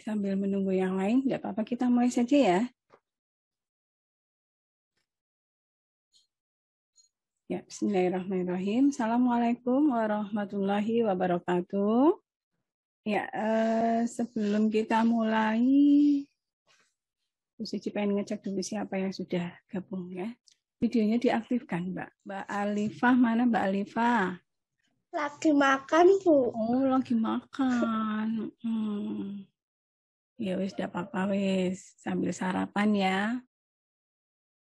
sambil menunggu yang lain, tidak apa-apa, kita mulai saja ya. Ya, bismillahirrahmanirrahim. Assalamualaikum warahmatullahi wabarakatuh. Ya, sebelum kita mulai, Bu Suci pengen ngecek dulu siapa yang sudah gabung ya. Videonya diaktifkan, Mbak. Mbak Alifah, mana Mbak Alifah? Lagi makan, Bu. Oh, lagi makan. Ya wis, tidak apa-apa wis. Sambil sarapan ya.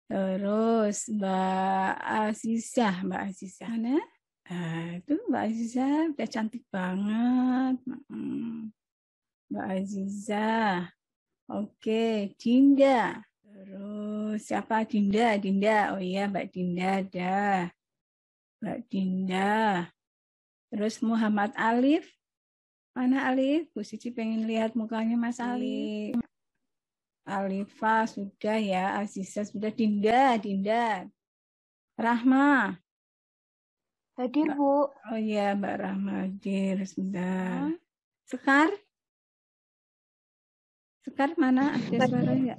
Terus Mbak Azizah, mana? Itu Mbak Azizah udah cantik banget. Mbak Azizah. Oke, Dinda. Terus siapa Dinda? Dinda. Oh iya, Mbak Dinda ada. Mbak Dinda. Terus Muhammad Alif. Mana Alif? Bu Cici pengen lihat mukanya Mas Alif. Alifah sudah ya, Aziza sudah, Dinda. Rahma. Hadir, Bu. Oh iya, Mbak Rahma hadir. Sebentar. Sekar mana? Ada suara ya?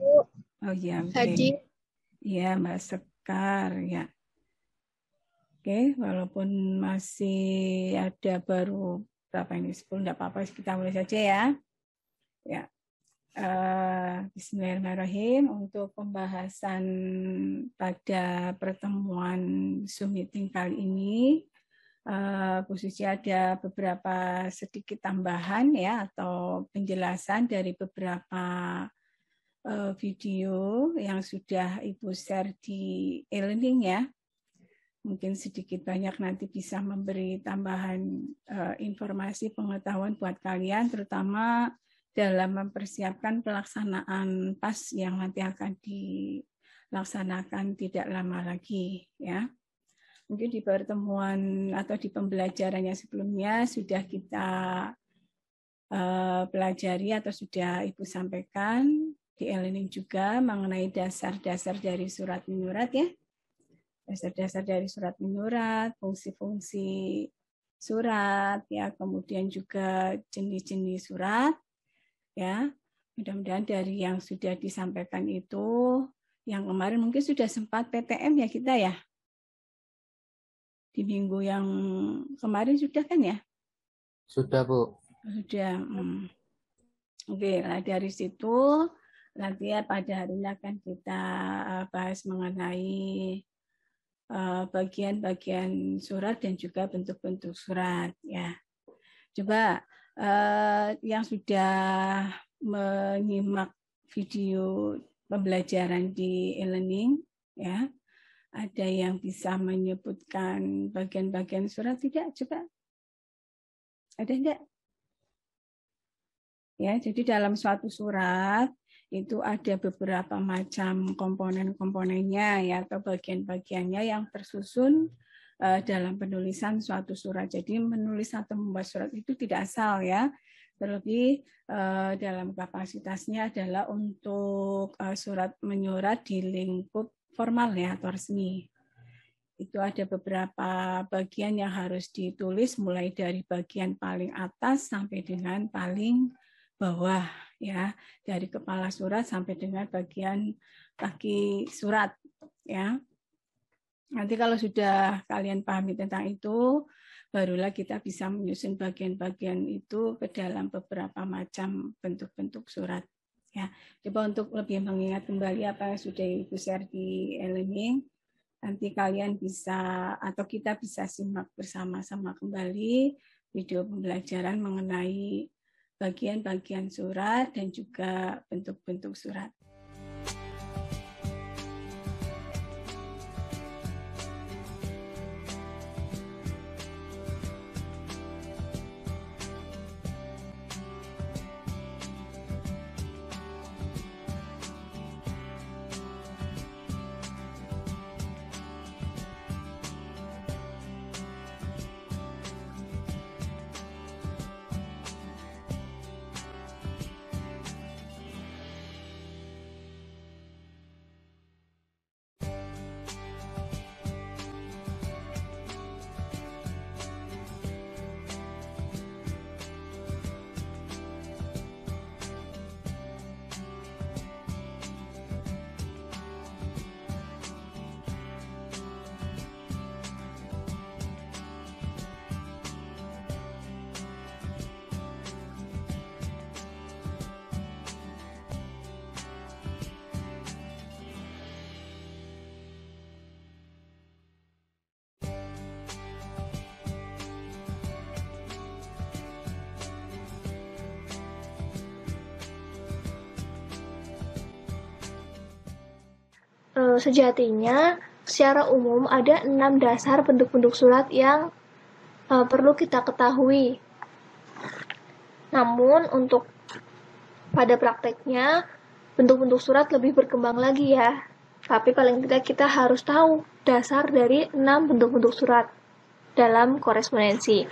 Oh iya, oke. Hadir. Iya, Mbak Sekar ya. Oke, walaupun masih ada baru berapa ini, 10, tidak apa-apa, kita mulai saja ya. Ya. Bismillahirrahmanirrahim. Untuk pembahasan pada pertemuan Zoom meeting kali ini, Bu Suci ada beberapa sedikit tambahan ya atau penjelasan dari beberapa video yang sudah Ibu share di e-learning ya. Mungkin sedikit banyak nanti bisa memberi tambahan informasi pengetahuan buat kalian, terutama dalam mempersiapkan pelaksanaan PAS yang nanti akan dilaksanakan tidak lama lagi ya. Mungkin di pertemuan atau di pembelajarannya sebelumnya sudah kita pelajari atau sudah Ibu sampaikan di e-learning juga mengenai dasar-dasar dari surat menyurat ya. Dasar-dasar dari surat menyurat, fungsi-fungsi surat ya, kemudian juga jenis-jenis surat. Ya, mudah-mudahan dari yang sudah disampaikan itu, yang kemarin mungkin sudah sempat PTM ya kita ya. Di minggu yang kemarin sudah kan ya? Sudah, Bu. Sudah. Oke, nah dari situ nanti ya pada hari ini akan kita bahas mengenai bagian-bagian surat dan juga bentuk-bentuk surat ya. Coba yang sudah menyimak video pembelajaran di e-learning ya, ada yang bisa menyebutkan bagian-bagian surat tidak? Coba ada enggak? Ya, jadi dalam suatu surat itu ada beberapa macam komponen-komponennya ya atau bagian-bagiannya yang tersusun dalam penulisan suatu surat. Jadi menulis atau membuat surat itu tidak asal ya. Terlebih dalam kapasitasnya adalah untuk surat menyurat di lingkup formal ya atau resmi. Itu ada beberapa bagian yang harus ditulis mulai dari bagian paling atas sampai dengan paling bawah ya, dari kepala surat sampai dengan bagian kaki surat ya. Nanti kalau sudah kalian pahami tentang itu, barulah kita bisa menyusun bagian-bagian itu ke dalam beberapa macam bentuk-bentuk surat. Ya, coba untuk lebih mengingat kembali apa yang sudah Ibu share di e-learning, nanti kalian bisa atau kita bisa simak bersama-sama kembali video pembelajaran mengenai bagian-bagian surat dan juga bentuk-bentuk surat. sejatinya secara umum ada 6 dasar bentuk-bentuk surat yang perlu kita ketahui. Namun untuk pada prakteknya bentuk-bentuk surat lebih berkembang lagi ya. Tapi paling tidak kita harus tahu dasar dari 6 bentuk-bentuk surat dalam korespondensi.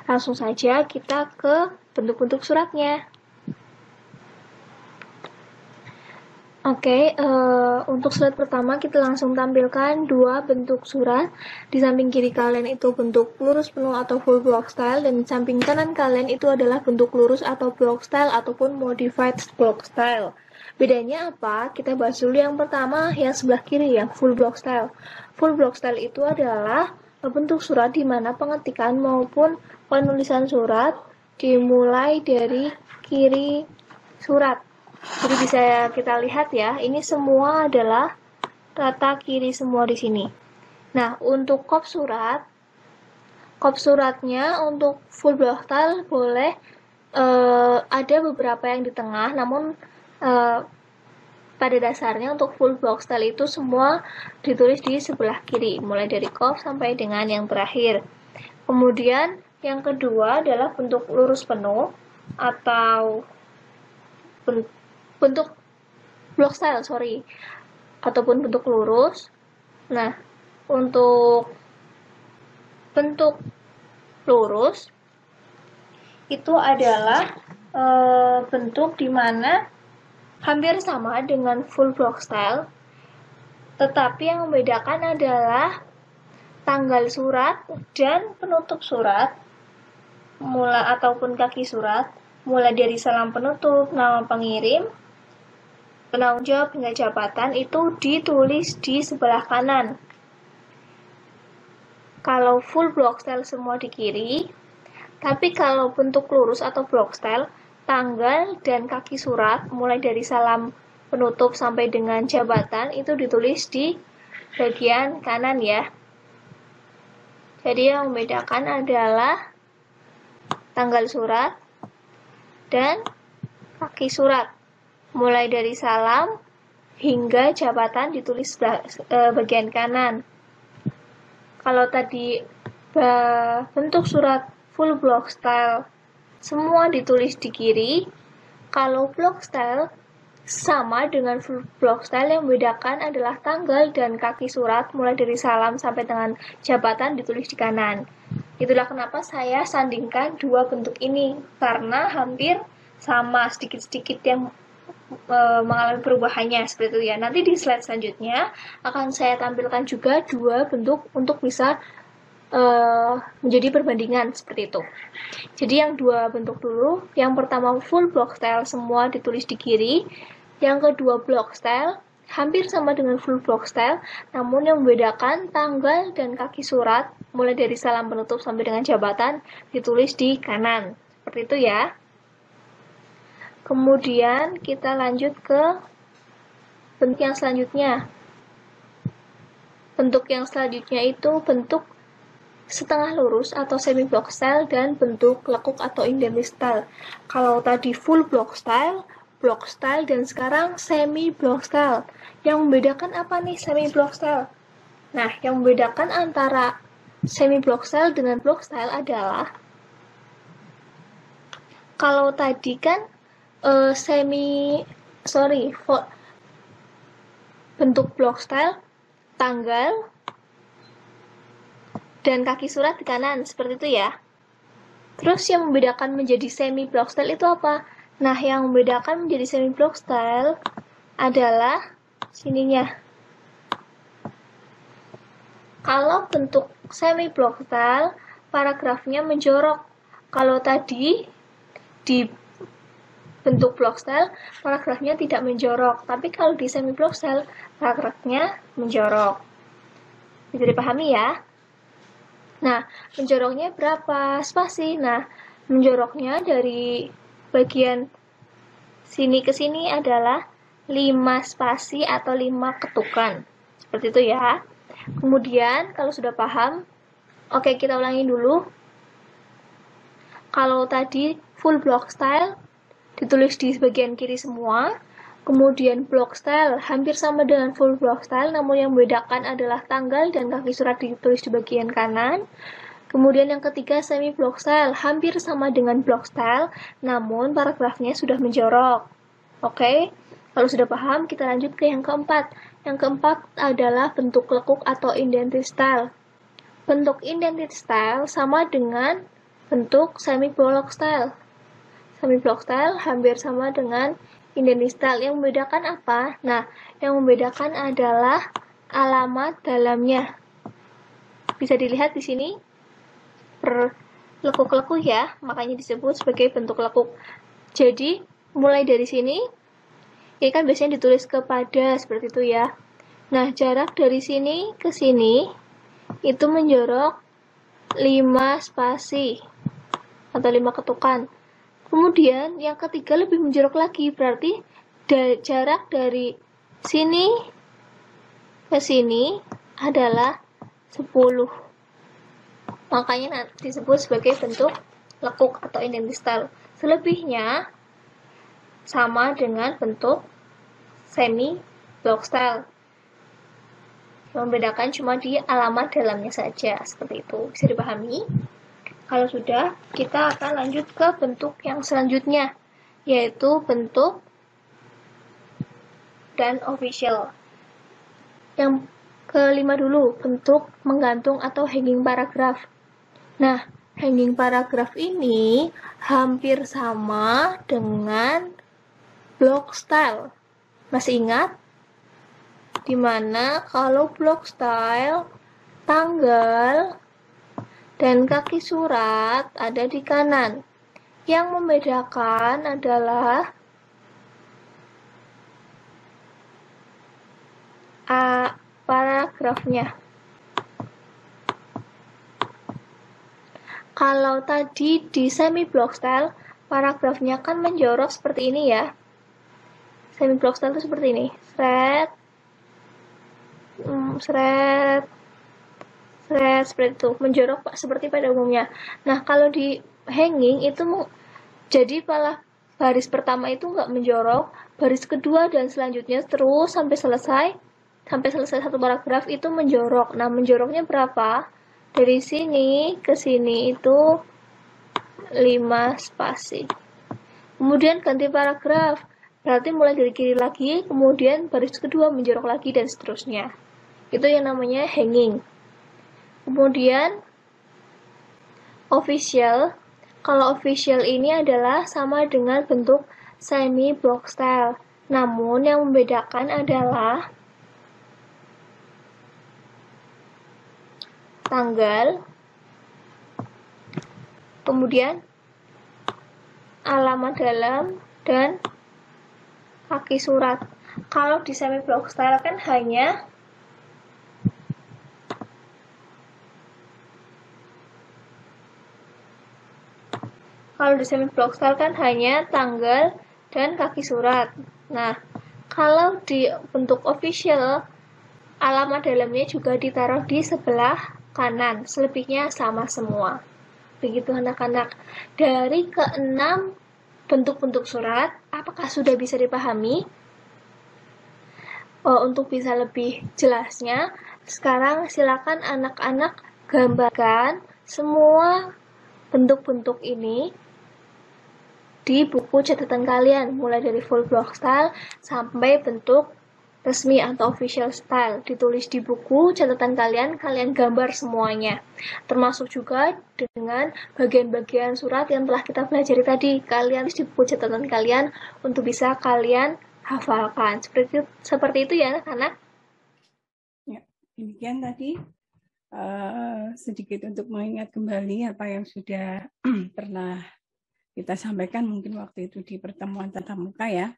Langsung saja kita ke bentuk-bentuk suratnya. Oke, untuk slide pertama kita langsung tampilkan 2 bentuk surat. Di samping kiri kalian itu bentuk lurus penuh atau full block style, dan di samping kanan kalian itu adalah bentuk lurus atau block style ataupun modified block style. Bedanya apa? Kita bahas dulu yang pertama, yang sebelah kiri, yang full block style. Full block style itu adalah bentuk surat di mana pengetikan maupun penulisan surat dimulai dari kiri surat. Jadi bisa kita lihat ya, ini semua adalah rata kiri semua di sini. Nah, untuk kop suratnya untuk full block style boleh ada beberapa yang di tengah, namun pada dasarnya untuk full block style itu semua ditulis di sebelah kiri, mulai dari kop sampai dengan yang terakhir. Kemudian yang kedua adalah bentuk lurus penuh atau bentuk block style, ataupun bentuk lurus. Nah, untuk bentuk lurus itu adalah bentuk di mana hampir sama dengan full block style, tetapi yang membedakan adalah tanggal surat dan penutup surat ataupun kaki surat, mulai dari salam penutup, nama pengirim, penanggung jawab hingga jabatan itu ditulis di sebelah kanan. Kalau full block style semua di kiri, tapi kalau bentuk lurus atau block style, tanggal dan kaki surat mulai dari salam penutup sampai dengan jabatan itu ditulis di bagian kanan ya. Jadi yang membedakan adalah tanggal surat dan kaki surat. Mulai dari salam hingga jabatan ditulis bagian kanan. Kalau tadi bentuk surat full block style semua ditulis di kiri, kalau block style sama dengan full block style, yang membedakan adalah tanggal dan kaki surat mulai dari salam sampai dengan jabatan ditulis di kanan. Itulah kenapa saya sandingkan 2 bentuk ini, karena hampir sama, sedikit-sedikit yang mengalami perubahannya seperti itu ya. Nanti di slide selanjutnya akan saya tampilkan juga 2 bentuk untuk bisa menjadi perbandingan seperti itu. Jadi yang 2 bentuk dulu. Yang pertama full block style semua ditulis di kiri. Yang kedua block style hampir sama dengan full block style, namun yang membedakan tanggal dan kaki surat mulai dari salam penutup sampai dengan jabatan ditulis di kanan. Seperti itu ya. Kemudian kita lanjut ke bentuk yang selanjutnya. Bentuk yang selanjutnya itu bentuk setengah lurus atau semi block style dan bentuk lekuk atau indent style. Kalau tadi full block style, dan sekarang semi block style. Yang membedakan apa nih semi block style? Nah, yang membedakan antara semi block style dengan block style adalah kalau tadi kan bentuk block style tanggal dan kaki surat di kanan, seperti itu ya. Terus yang membedakan menjadi semi block style itu apa? Nah, yang membedakan menjadi semi block style adalah sininya. Kalau bentuk semi block style, paragrafnya menjorok. Kalau tadi di bentuk block style, paragrafnya tidak menjorok. Tapi kalau di semi block style, paragrafnya menjorok. Bisa dipahami ya? Nah, menjoroknya berapa spasi? Nah, menjoroknya dari bagian sini ke sini adalah 5 spasi atau 5 ketukan. Seperti itu ya. Kemudian, kalau sudah paham, oke, kita ulangi dulu. Kalau tadi full block style ditulis di bagian kiri semua, Kemudian block style hampir sama dengan full block style, namun yang membedakan adalah tanggal dan kaki surat ditulis di bagian kanan. Kemudian yang ketiga semi block style hampir sama dengan block style, namun paragrafnya sudah menjorok. Oke, kalau sudah paham kita lanjut ke yang keempat. Yang keempat adalah bentuk lekuk atau indented style. Bentuk indented style sama dengan bentuk semi block style. Semi block style hampir sama dengan indented style. Yang membedakan apa? Nah, yang membedakan adalah alamat dalamnya. Bisa dilihat di sini per lekuk-lekuk ya, makanya disebut sebagai bentuk lekuk. Jadi, mulai dari sini, ini kan biasanya ditulis kepada seperti itu ya. Nah, jarak dari sini ke sini itu menjorok 5 spasi atau 5 ketukan. Kemudian yang ketiga lebih menjorok lagi, berarti jarak dari sini ke sini adalah 10. Makanya disebut sebagai bentuk lekuk atau indented style. Selebihnya sama dengan bentuk semi block style. Yang membedakan cuma di alamat dalamnya saja, seperti itu. Bisa dipahami? Kalau sudah, kita akan lanjut ke bentuk yang selanjutnya, yaitu bentuk dan official. Yang kelima dulu, bentuk menggantung atau hanging paragraph. Nah, hanging paragraph ini hampir sama dengan block style. Masih ingat? Dimana kalau block style, tanggal dan kaki surat ada di kanan. Yang membedakan adalah paragrafnya. Kalau tadi di semi block style, paragrafnya kan menjorok seperti ini ya. Semi block style itu seperti ini. Seperti itu, menjorok seperti pada umumnya. Nah, kalau di hanging itu jadi baris pertama itu nggak menjorok, baris kedua dan selanjutnya terus sampai selesai satu paragraf itu menjorok. Nah, menjoroknya berapa? Dari sini ke sini itu 5 spasi. Kemudian ganti paragraf. Berarti mulai dari kiri lagi, kemudian baris kedua menjorok lagi dan seterusnya. Itu yang namanya hanging. Kemudian official. Kalau official ini adalah sama dengan bentuk semi block style. Namun yang membedakan adalah tanggal, kemudian alamat dalam dan kaki surat. Kalau di semi block style kan hanya tanggal dan kaki surat. Nah, kalau di bentuk official, alamat dalamnya juga ditaruh di sebelah kanan. Selebihnya sama semua. Begitu anak-anak. Dari ke-6 bentuk-bentuk surat, apakah sudah bisa dipahami? Untuk bisa lebih jelasnya, sekarang silakan anak-anak gambarkan semua bentuk-bentuk ini di buku catatan kalian, mulai dari full block style sampai bentuk resmi atau official style. Ditulis di buku catatan kalian gambar semuanya. Termasuk juga dengan bagian-bagian surat yang telah kita pelajari tadi. Kalian tulis di buku catatan kalian untuk bisa kalian hafalkan. Seperti itu ya anak-anak. Ya, demikian tadi sedikit untuk mengingat kembali apa yang sudah pernah kita sampaikan mungkin waktu itu di pertemuan tatap muka ya.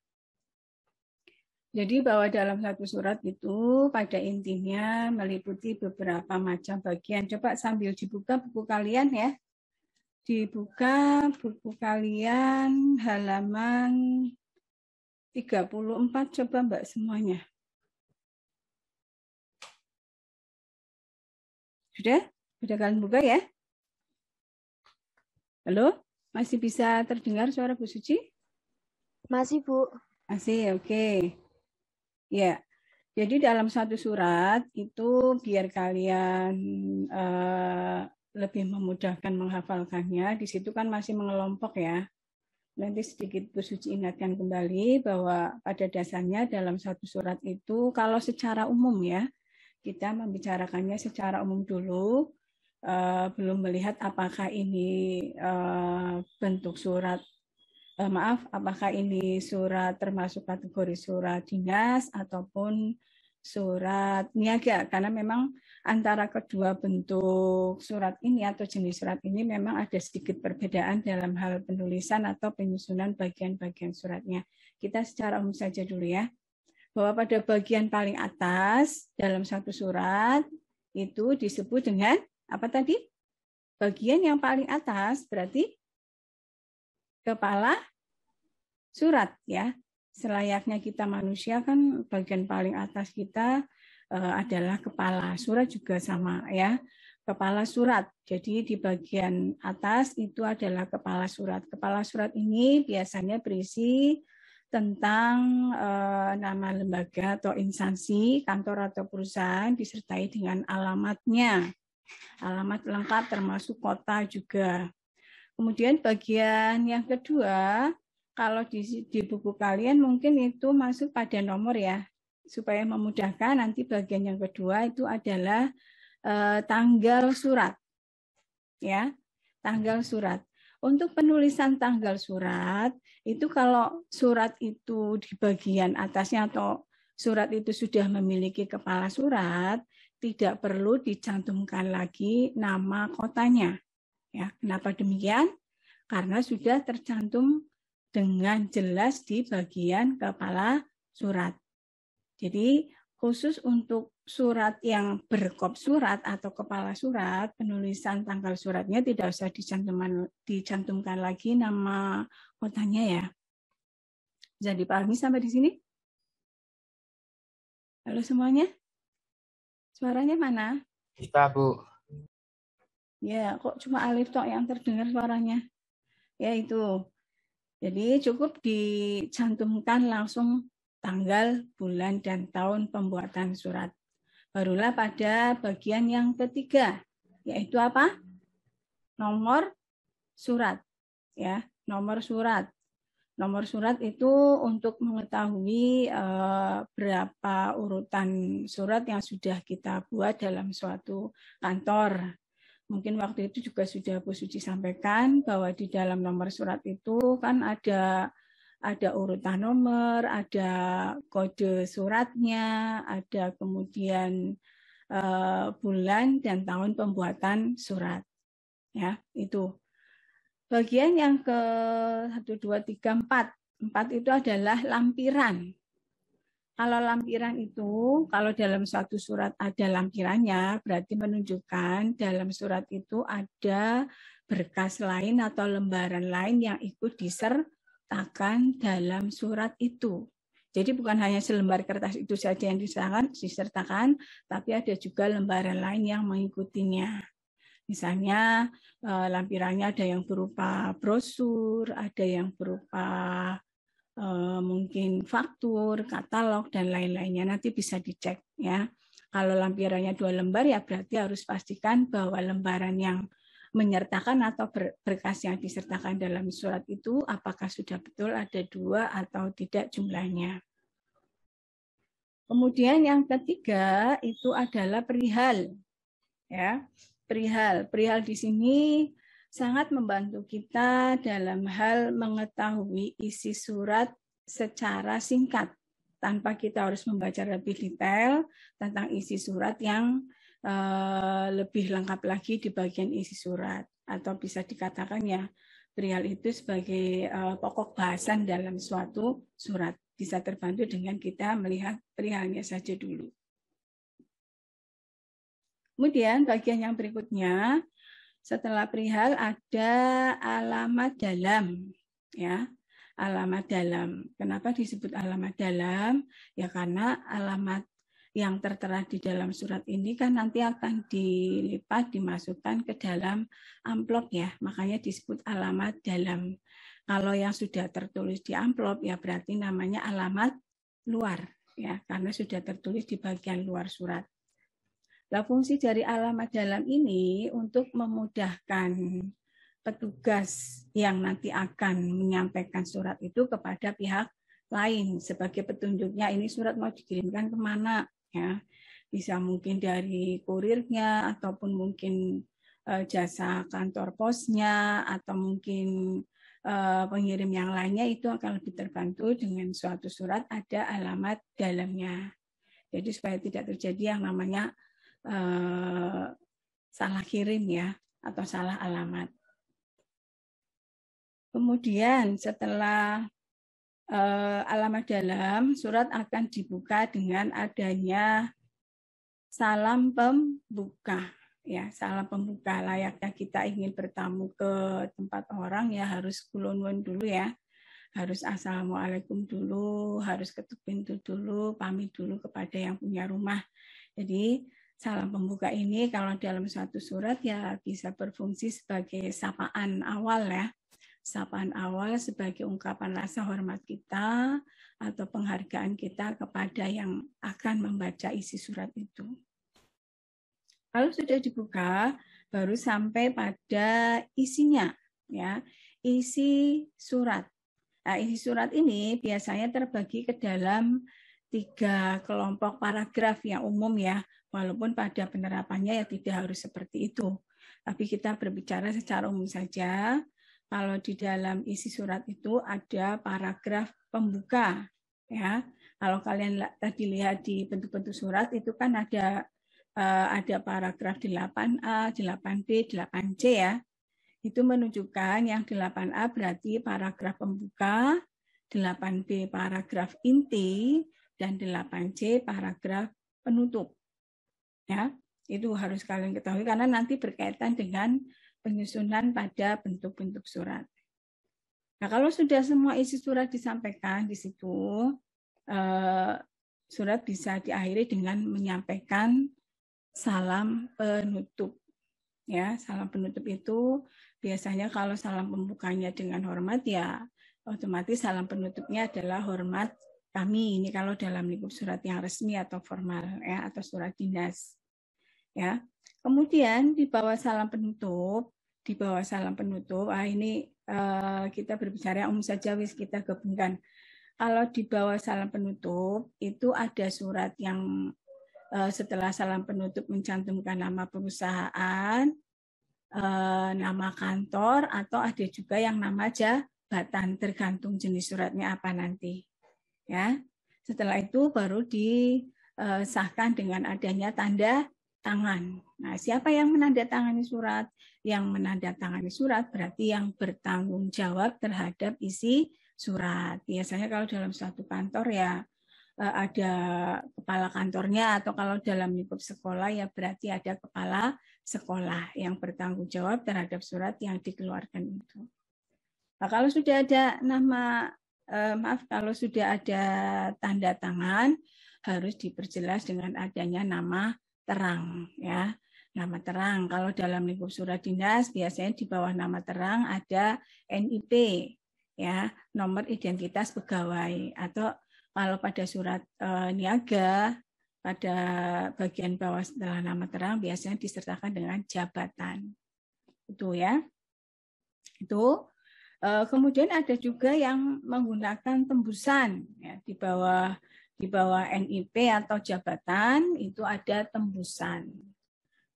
Jadi bahwa dalam satu surat itu pada intinya meliputi beberapa macam bagian. Coba sambil dibuka buku kalian ya. Dibuka buku kalian halaman 34 coba Mbak semuanya. Sudah? Sudah kalian buka ya? Halo? Masih bisa terdengar suara Bu Suci? Masih, Bu. Masih, oke. Ya, jadi dalam satu surat itu biar kalian lebih memudahkan menghafalkannya, di situ kan masih mengelompok ya. Nanti sedikit Bu Suci ingatkan kembali bahwa pada dasarnya dalam satu surat itu kalau secara umum ya, kita membicarakannya secara umum dulu, belum melihat apakah ini bentuk surat, apakah ini surat termasuk kategori surat dinas ataupun surat niaga, karena memang antara kedua bentuk surat ini atau jenis surat ini memang ada sedikit perbedaan dalam hal penulisan atau penyusunan bagian-bagian suratnya. Kita secara umum saja dulu ya, bahwa pada bagian paling atas dalam satu surat itu disebut dengan apa tadi? Bagian yang paling atas berarti kepala surat ya. Selayaknya kita manusia kan bagian paling atas kita adalah kepala. Surat juga sama ya. Kepala surat. Jadi di bagian atas itu adalah kepala surat. Kepala surat ini biasanya berisi tentang nama lembaga atau instansi, kantor atau perusahaan disertai dengan alamatnya. Alamat lengkap termasuk kota juga. Kemudian bagian yang kedua, kalau di buku kalian mungkin itu masuk pada nomor ya, supaya memudahkan nanti bagian yang kedua itu adalah tanggal surat. Ya, tanggal surat. Untuk penulisan tanggal surat, itu kalau surat itu di bagian atasnya atau surat itu sudah memiliki kepala surat, tidak perlu dicantumkan lagi nama kotanya. Ya, kenapa demikian? Karena sudah tercantum dengan jelas di bagian kepala surat. Jadi khusus untuk surat yang berkop surat atau kepala surat, penulisan tanggal suratnya tidak usah dicantumkan lagi nama kotanya ya. Bisa dipahami sampai di sini? Halo semuanya? Suaranya mana? Bisa, Bu. Ya, kok cuma Alif tok yang terdengar suaranya? Ya itu. Jadi cukup dicantumkan langsung tanggal, bulan, dan tahun pembuatan surat. Barulah pada bagian yang ketiga, yaitu apa? Nomor surat. Ya, nomor surat. Nomor surat itu untuk mengetahui berapa urutan surat yang sudah kita buat dalam suatu kantor. Mungkin waktu itu juga sudah Bu Suci sampaikan bahwa di dalam nomor surat itu kan ada urutan nomor, ada kode suratnya, ada kemudian bulan dan tahun pembuatan surat. Ya, itu. Bagian yang ke 1, 2, 3, 4. 4 itu adalah lampiran. Kalau lampiran itu, kalau dalam suatu surat ada lampirannya, berarti menunjukkan dalam surat itu ada berkas lain atau lembaran lain yang ikut disertakan dalam surat itu. Jadi bukan hanya selembar kertas itu saja yang disertakan, tapi ada juga lembaran lain yang mengikutinya. Misalnya lampirannya ada yang berupa brosur, ada yang berupa mungkin faktur, katalog, dan lain-lainnya. Nanti bisa dicek ya. Kalau lampirannya 2 lembar ya berarti harus pastikan bahwa lembaran yang menyertakan atau berkas yang disertakan dalam surat itu apakah sudah betul ada 2 atau tidak jumlahnya. Kemudian yang ketiga itu adalah perihal. Ya. Perihal di sini sangat membantu kita dalam hal mengetahui isi surat secara singkat tanpa kita harus membaca lebih detail tentang isi surat yang lebih lengkap lagi di bagian isi surat, atau bisa dikatakan ya perihal itu sebagai pokok bahasan dalam suatu surat. Bisa terbantu dengan kita melihat perihalnya saja dulu. Kemudian bagian yang berikutnya, setelah perihal ada alamat dalam, ya, alamat dalam. Kenapa disebut alamat dalam? Ya karena alamat yang tertera di dalam surat ini kan nanti akan dilipat, dimasukkan ke dalam amplop ya, makanya disebut alamat dalam. Kalau yang sudah tertulis di amplop ya berarti namanya alamat luar ya, karena sudah tertulis di bagian luar surat. Nah, fungsi dari alamat dalam ini untuk memudahkan petugas yang nanti akan menyampaikan surat itu kepada pihak lain sebagai petunjuknya ini surat mau dikirimkan kemana ya, bisa mungkin dari kurirnya ataupun mungkin jasa kantor posnya atau mungkin pengirim yang lainnya itu akan lebih terbantu dengan suatu surat ada alamat dalamnya. Jadi supaya tidak terjadi yang namanya salah kirim ya atau salah alamat. Kemudian setelah alamat dalam, surat akan dibuka dengan adanya salam pembuka. Ya, salam pembuka layaknya kita ingin bertamu ke tempat orang ya harus kulunun dulu ya. Harus assalamualaikum dulu, harus ketuk pintu dulu, pamit dulu kepada yang punya rumah. Jadi salam pembuka ini kalau dalam satu surat ya bisa berfungsi sebagai sapaan awal ya. Sapaan awal sebagai ungkapan rasa hormat kita atau penghargaan kita kepada yang akan membaca isi surat itu. Kalau sudah dibuka, baru sampai pada isinya, ya, isi surat. Nah, isi surat ini biasanya terbagi ke dalam 3 kelompok paragraf yang umum ya, walaupun pada penerapannya ya tidak harus seperti itu. Tapi kita berbicara secara umum saja. Kalau di dalam isi surat itu ada paragraf pembuka, ya. Kalau kalian tadi lihat di bentuk-bentuk surat itu kan ada paragraf 8A, 8B, 8C ya. Itu menunjukkan yang 8A berarti paragraf pembuka, 8B paragraf inti, dan 8C paragraf penutup. Ya, itu harus kalian ketahui karena nanti berkaitan dengan penyusunan pada bentuk-bentuk surat. Nah, kalau sudah semua isi surat disampaikan di situ, surat bisa diakhiri dengan menyampaikan salam penutup. Ya, salam penutup itu biasanya kalau salam pembukanya dengan hormat ya otomatis salam penutupnya adalah hormat kami. Ini kalau dalam lingkup surat yang resmi atau formal ya atau surat dinas. Ya. Kemudian di bawah salam penutup, ini kita berbicara yang umum saja wis kita gabungkan. Kalau di bawah salam penutup itu ada surat yang setelah salam penutup mencantumkan nama perusahaan, nama kantor, atau ada juga yang nama jabatan, tergantung jenis suratnya apa nanti. Ya, setelah itu baru disahkan dengan adanya tanda tangan. Nah, siapa yang menandatangani surat? Yang menandatangani surat berarti yang bertanggung jawab terhadap isi surat. Biasanya kalau dalam suatu kantor ya ada kepala kantornya atau kalau dalam lingkup sekolah ya berarti ada kepala sekolah yang bertanggung jawab terhadap surat yang dikeluarkan itu. Nah, kalau sudah ada kalau sudah ada tanda tangan harus diperjelas dengan adanya nama terang ya. Nama terang kalau dalam lingkup surat dinas biasanya di bawah nama terang ada NIP ya, nomor identitas pegawai, atau kalau pada surat niaga, pada bagian bawah setelah nama terang biasanya disertakan dengan jabatan. Itu ya. Itu. Kemudian ada juga yang menggunakan tembusan. Ya, di bawah NIP atau jabatan itu ada tembusan.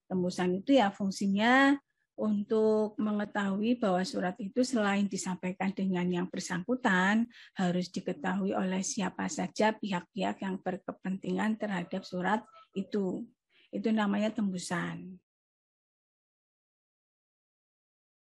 Tembusan itu ya fungsinya untuk mengetahui bahwa surat itu selain disampaikan dengan yang bersangkutan, harus diketahui oleh siapa saja pihak-pihak yang berkepentingan terhadap surat itu. Itu namanya tembusan.